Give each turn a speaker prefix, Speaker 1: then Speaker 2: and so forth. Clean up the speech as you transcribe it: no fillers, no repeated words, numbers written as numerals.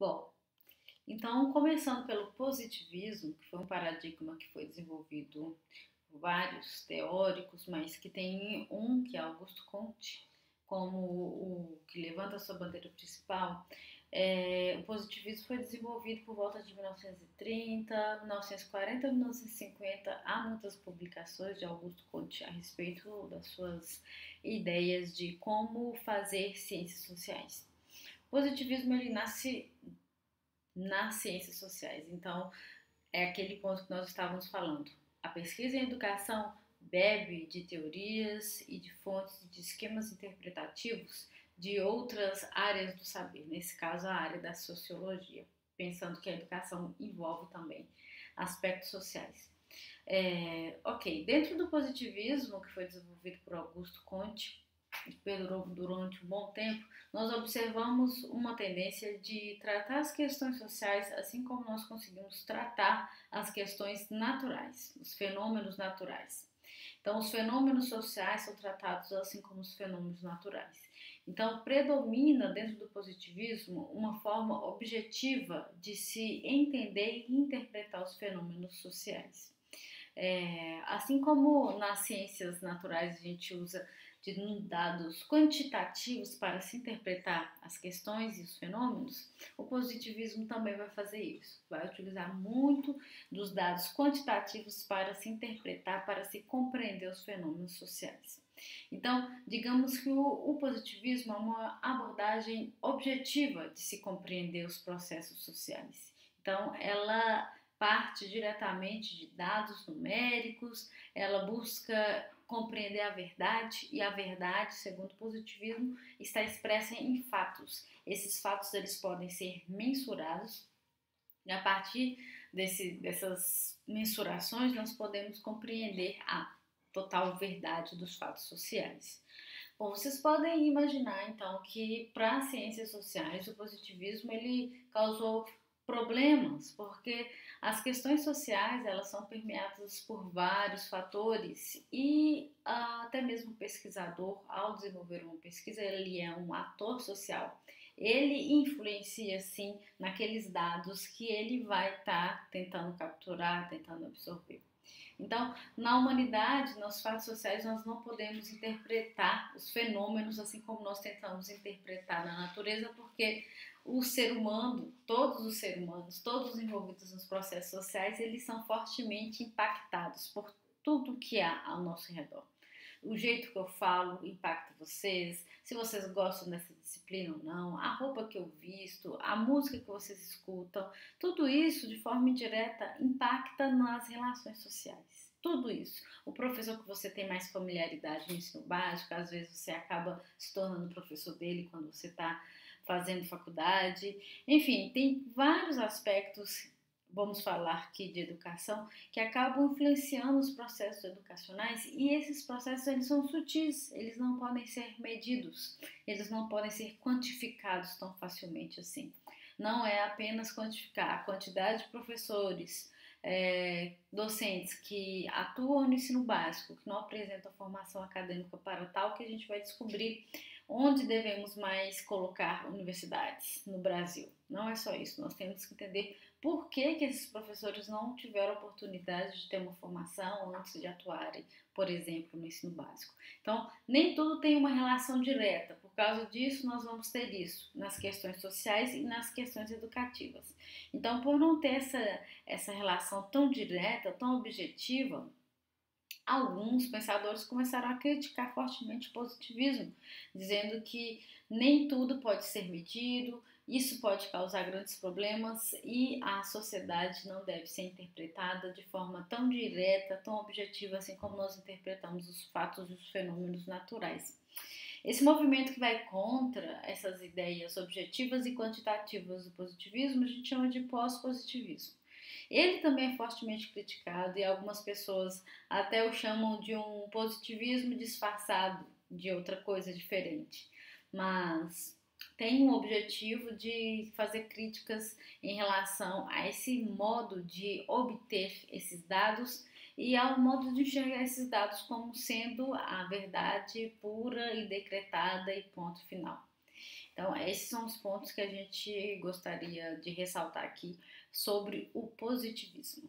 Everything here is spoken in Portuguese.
Speaker 1: Bom, então começando pelo positivismo, que foi um paradigma que foi desenvolvido por vários teóricos, mas que tem um que é Augusto Comte como o que levanta a sua bandeira principal. O positivismo foi desenvolvido por volta de 1930, 1940, 1950. Há muitas publicações de Augusto Comte a respeito das suas ideias de como fazer ciências sociais. O positivismo ele nasce nas ciências sociais. Então, é aquele ponto que nós estávamos falando. A pesquisa em educação bebe de teorias e de fontes de esquemas interpretativos de outras áreas do saber, nesse caso a área da sociologia, pensando que a educação envolve também aspectos sociais. Ok, dentro do positivismo que foi desenvolvido por Augusto Comte, que perdurou durante um bom tempo, nós observamos uma tendência de tratar as questões sociais assim como nós conseguimos tratar as questões naturais, os fenômenos naturais. Então, os fenômenos sociais são tratados assim como os fenômenos naturais. Então, predomina dentro do positivismo uma forma objetiva de se entender e interpretar os fenômenos sociais. Assim como nas ciências naturais a gente usa de dados quantitativos para se interpretar as questões e os fenômenos, o positivismo também vai fazer isso. Vai utilizar muito dos dados quantitativos para se interpretar, para se compreender os fenômenos sociais. Então, digamos que o positivismo é uma abordagem objetiva de se compreender os processos sociais. Então, ela parte diretamente de dados numéricos, ela busca compreender a verdade e a verdade, segundo o positivismo, está expressa em fatos. Esses fatos eles podem ser mensurados e a partir dessas mensurações nós podemos compreender a total verdade dos fatos sociais. Bom, vocês podem imaginar então que para as ciências sociais o positivismo ele causou problemas, porque as questões sociais elas são permeadas por vários fatores e até mesmo o pesquisador, ao desenvolver uma pesquisa, ele é um ator social. Ele influencia sim naqueles dados que ele vai estar tentando capturar, tentando absorver. Então, na humanidade, nos fatos sociais, nós não podemos interpretar os fenômenos assim como nós tentamos interpretar na natureza, porque o ser humano, todos os seres humanos, todos os envolvidos nos processos sociais, eles são fortemente impactados por tudo que há ao nosso redor. O jeito que eu falo impacta vocês, se vocês gostam dessa disciplina ou não, a roupa que eu visto, a música que vocês escutam, tudo isso de forma indireta impacta nas relações sociais. Tudo isso. O professor que você tem mais familiaridade no ensino básico, às vezes você acaba se tornando professor dele quando você está fazendo faculdade. Enfim, tem vários aspectos, vamos falar aqui de educação, que acabam influenciando os processos educacionais e esses processos eles são sutis, eles não podem ser medidos, eles não podem ser quantificados tão facilmente assim. Não é apenas quantificar a quantidade de professores, docentes que atuam no ensino básico, que não apresentam formação acadêmica para tal, que a gente vai descobrir onde devemos mais colocar universidades no Brasil. Não é só isso, nós temos que entender por que esses professores não tiveram oportunidade de ter uma formação antes de atuarem, por exemplo, no ensino básico. Então, nem tudo tem uma relação direta. Por causa disso, nós vamos ter isso nas questões sociais e nas questões educativas. Então, por não ter essa relação tão direta, tão objetiva, alguns pensadores começaram a criticar fortemente o positivismo, dizendo que nem tudo pode ser medido, isso pode causar grandes problemas e a sociedade não deve ser interpretada de forma tão direta, tão objetiva, assim como nós interpretamos os fatos e os fenômenos naturais. Esse movimento que vai contra essas ideias objetivas e quantitativas do positivismo, a gente chama de pós-positivismo. Ele também é fortemente criticado e algumas pessoas até o chamam de um positivismo disfarçado de outra coisa diferente. Mas tem um objetivo de fazer críticas em relação a esse modo de obter esses dados e ao modo de enxergar esses dados como sendo a verdade pura e decretada e ponto final. Então, esses são os pontos que a gente gostaria de ressaltar aqui sobre o positivismo.